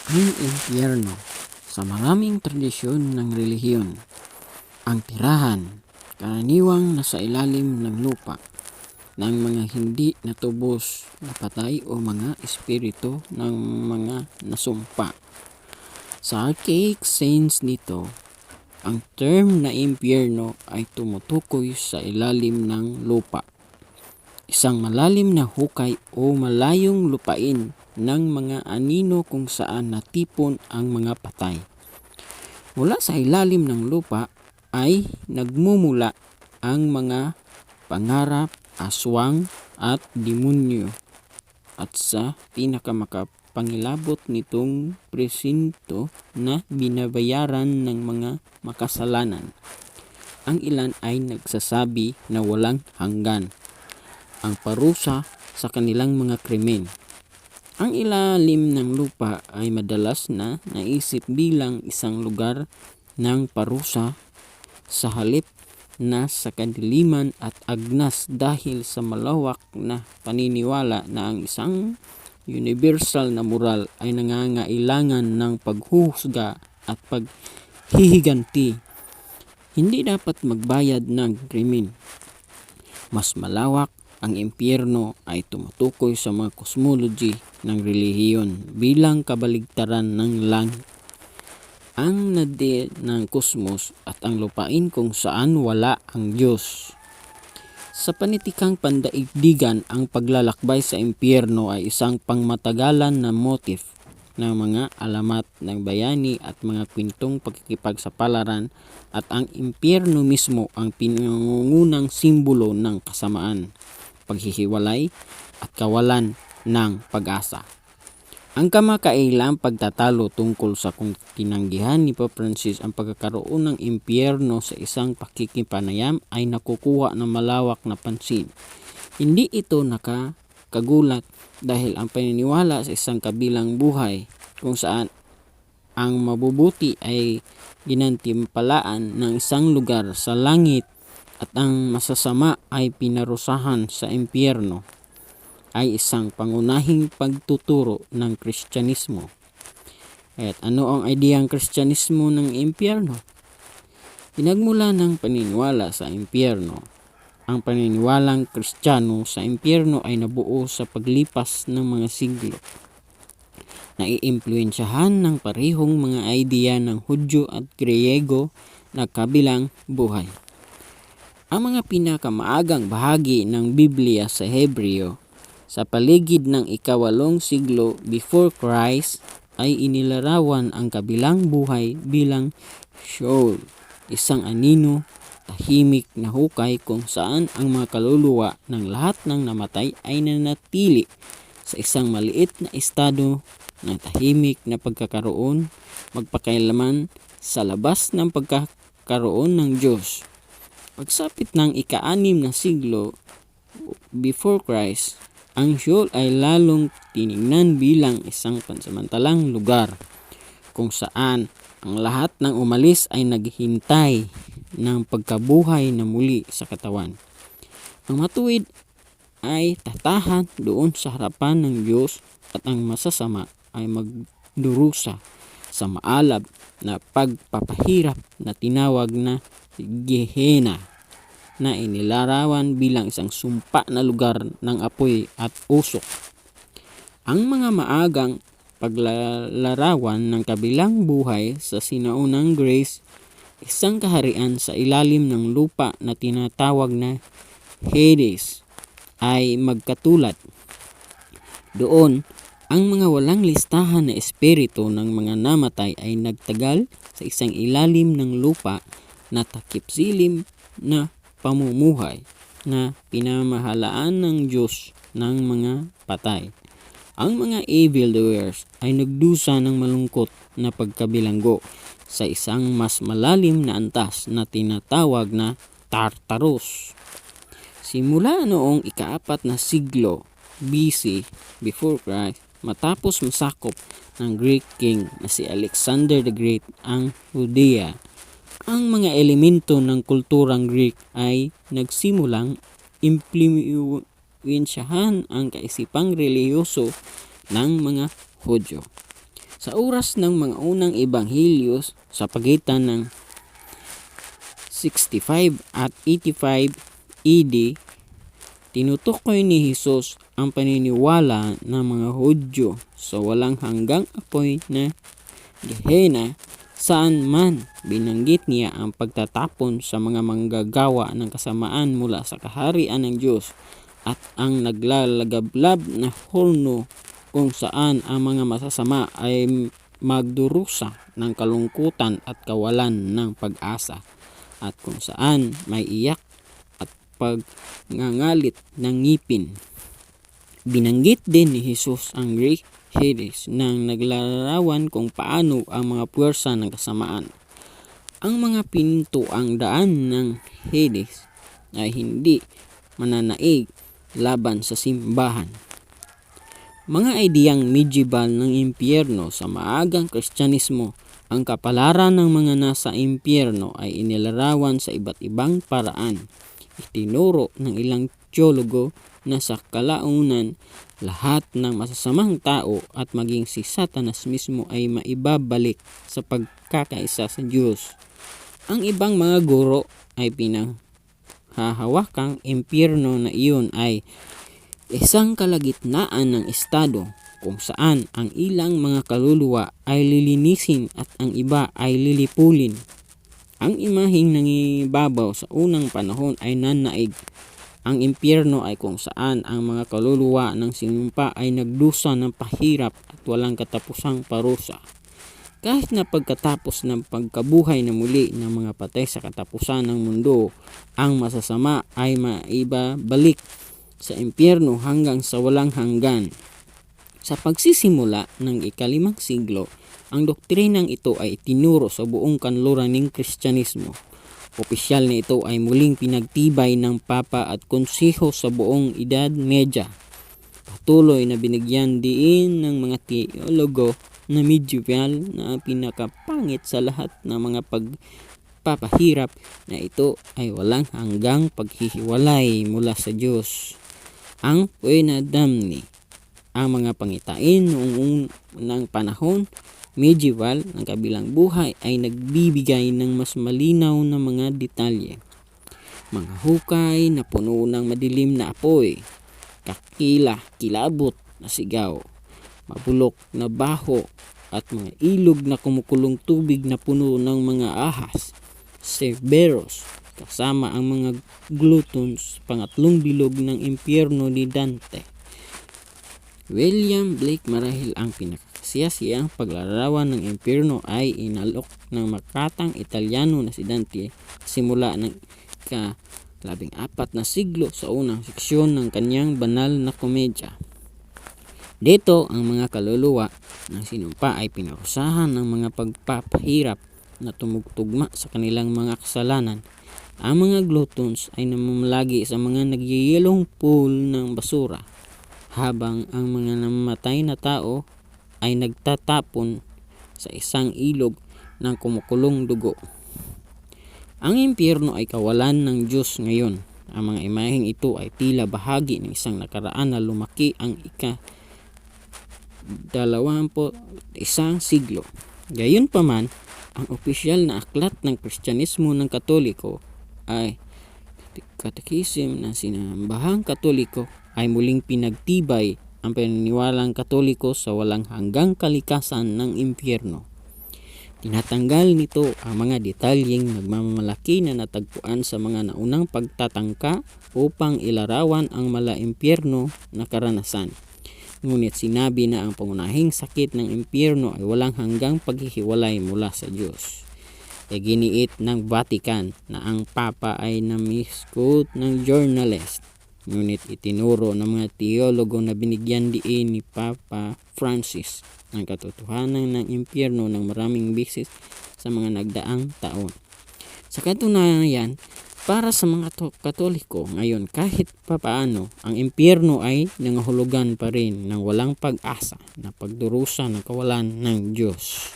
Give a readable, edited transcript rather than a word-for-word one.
Ang impyerno. Sa maraming tradisyon ng relihiyon, ang tirahan, karaniwang nasa ilalim ng lupa, ng mga hindi natubos na patay o mga espiritu ng mga nasumpa. Sa archaic sense nito, ang term na impyerno ay tumutukoy sa ilalim ng lupa. Isang malalim na hukay o malayong lupain ng mga anino kung saan natipon ang mga patay. Mula sa ilalim ng lupa ay nagmumula ang mga pangarap, aswang at demonyo. At sa pinakamakapangilabot nitong presinto na binabayaran ng mga makasalanan. Ang ilan ay nagsasabi na walang hanggan ang parusa sa kanilang mga krimen. Ang ilalim ng lupa ay madalas na naisip bilang isang lugar ng parusa sa halip na sa kadiliman at agnas dahil sa malawak na paniniwala na ang isang universal na moral ay nangangailangan ng paghuhusga at paghihiganti. Hindi dapat magbayad ng krimen. Mas malawak, ang impyerno ay tumutukoy sa mga cosmology ng relihiyon bilang kabaligtaran ng langit, ang nade ng kosmos at ang lupain kung saan wala ang Diyos. Sa panitikang pandaigdigan, ang paglalakbay sa impyerno ay isang pangmatagalan na motif ng mga alamat ng bayani at mga kwentong pagkikipagsapalaran, at ang impyerno mismo ang pinangungunang simbolo ng kasamaan, paghihiwalay at kawalan ng pag-asa. Ang kamakailang pagtatalo tungkol sa kung tinanggihan ni Pope Francis ang pagkakaroon ng impyerno sa isang pakikipanayam ay nakukuha ng malawak na pansin. Hindi ito nakakagulat dahil ang paniniwala sa isang kabilang buhay kung saan ang mabubuti ay ginantimpalaan ng isang lugar sa langit at ang masasama ay pinarusahan sa impyerno ay isang pangunahing pagtuturo ng Kristyanismo. At ano ang ideyang Kristyanismo ng impyerno? Pinagmula ng paniniwala sa impyerno. Ang paniniwalang Kristiyano sa impyerno ay nabuo sa paglipas ng mga siglo. Naiimpluwensyahan ng parehong mga ideya ng Hudyo at Griyego na kabilang buhay. Ang mga pinakamaagang bahagi ng Biblia sa Hebreo sa paligid ng ika-8 siglo before Christ ay inilarawan ang kabilang buhay bilang Sheol, isang anino, tahimik na hukay kung saan ang mga kaluluwa ng lahat ng namatay ay nanatili sa isang maliit na estado ng tahimik na pagkakaroon magpakailaman sa labas ng pagkakaroon ng Diyos. Pagsapit ng ika-6 na siglo before Christ, ang Sheol ay lalong tiningnan bilang isang pansamantalang lugar kung saan ang lahat ng umalis ay naghihintay ng pagkabuhay na muli sa katawan. Ang matuwid ay tatahan doon sa harapan ng Diyos at ang masasama ay magdurusa sa maalab na pagpapahirap na tinawag na Gehenna, na inilarawan bilang isang sumpa na lugar ng apoy at usok. Ang mga maagang paglalarawan ng kabilang buhay sa sinaunang Greece, isang kaharian sa ilalim ng lupa na tinatawag na Hades, ay magkatulad. Doon, ang mga walang listahan na espiritu ng mga namatay ay nagtagal sa isang ilalim ng lupa na takip-silim na pamumuhay na pinamahalaan ng Diyos ng mga patay. Ang mga evildoers ay nagdusa ng malungkot na pagkabilanggo sa isang mas malalim na antas na tinatawag na Tartarus. Simula noong ika-4 na siglo BC before Christ, matapos masakop ng Greek king na si Alexander the Great ang Judea, ang mga elemento ng kulturang Greek ay nagsimulang impluwensyahan ang kaisipang relihiyoso ng mga Hudyo. Sa oras ng mga unang ebanghelyo sa pagitan ng 65 at 85 AD, tinutukoy ni Jesus ang paniniwala ng mga Hudyo sa walang hanggang apoy na Gehenna. Saan man binanggit niya ang pagtatapon sa mga manggagawa ng kasamaan mula sa kaharian ng Diyos at ang naglalagablab na horno kung saan ang mga masasama ay magdurusa ng kalungkutan at kawalan ng pag-asa, at kung saan may iyak at pagngangalit ng ngipin. Binanggit din ni Jesus ang Greek Hades nang naglalarawan kung paano ang mga puwersa ng kasamaan, ang mga pintuang daan ng Hades, ay hindi mananaig laban sa simbahan. Mga ideyang medieval ng impyerno sa maagang Kristyanismo. Ang kapalaran ng mga nasa impyerno ay inilarawan sa iba't ibang paraan. Itinuro ng ilang teologo na sa kalaunan, lahat ng masasamang tao at maging si Satanas mismo ay maibabalik sa pagkakaisa sa Diyos. Ang ibang mga guro ay pinanghahawakang impyerno na iyon ay isang kalagitnaan ng estado kung saan ang ilang mga kaluluwa ay lilinisin at ang iba ay lilipulin. Ang imaheng nangibabaw sa unang panahon ay nanaig. Ang impyerno ay kung saan ang mga kaluluwa ng sinumpa ay nagdusa ng pahirap at walang katapusang parusa. Kahit na pagkatapos ng pagkabuhay na muli ng mga patay sa katapusan ng mundo, ang masasama ay maibabalik sa impyerno hanggang sa walang hanggan. Sa pagsisimula ng ika-5 siglo, ang doktrinang ito ay itinuro sa buong kanluran ng Kristyanismo. Opisyal na ito ay muling pinagtibay ng Papa at Konseho sa buong Edad Media. Patuloy na binigyan diin ng mga teologo na medieval na pinakapangit sa lahat ng mga pagpapahirap na ito ay walang hanggang paghihiwalay mula sa Diyos. Ang Pena Damni. Ang mga pangitain noong unang panahon medieval ng kabilang buhay ay nagbibigay ng mas malinaw na mga detalye. Mga hukay na puno ng madilim na apoy, kilabot na sigaw, mabulok na baho, at mga ilog na kumukulong tubig na puno ng mga ahas, Cerberus, kasama ang mga gluttons, pangatlong bilog ng impyerno ni Dante. William Blake marahil ang pinakasiyasiyang paglalarawan ng impyerno ay inalok ng makatang Italyano na si Dante simula ng ika-14 na siglo sa unang seksyon ng kanyang banal na komedya. Dito ang mga kaluluwa ng sinumpa ay pinarusahan ng mga pagpapahirap na tumugtugma sa kanilang mga kasalanan. Ang mga gluttons ay namamalagi sa mga nagyayelong pool ng basura, habang ang mga namatay na tao ay nagtatapon sa isang ilog ng kumukulong dugo. Ang impyerno ay kawalan ng Diyos ngayon. Ang mga imaheng ito ay tila bahagi ng isang nakaraan na lumaki ang ika-21 siglo. Gayunpaman, ang opisyal na aklat ng Kristyanismo ng Katoliko ay Catechism ng Sinambahang Katoliko ay muling pinagtibay ang paniniwalang Katoliko sa walang hanggang kalikasan ng impyerno. Tinatanggal nito ang mga detalyeng nagmamalaki na natagpuan sa mga naunang pagtatangka upang ilarawan ang mala-impyerno na karanasan. Ngunit sinabi na ang pangunahing sakit ng impyerno ay walang hanggang paghihiwalay mula sa Diyos. Giniit ng Vatican na ang Papa ay namisquote ng journalist. Ngunit itinuro ng mga teologo na binigyan diin ni Papa Francis ang katotohanan ng impyerno ng maraming beses sa mga nagdaang taon. Sa katunayan, para sa mga Katoliko ngayon, kahit papaano, ang impyerno ay nangahulugan pa rin ng walang pag-asa na pagdurusa ng kawalan ng Diyos.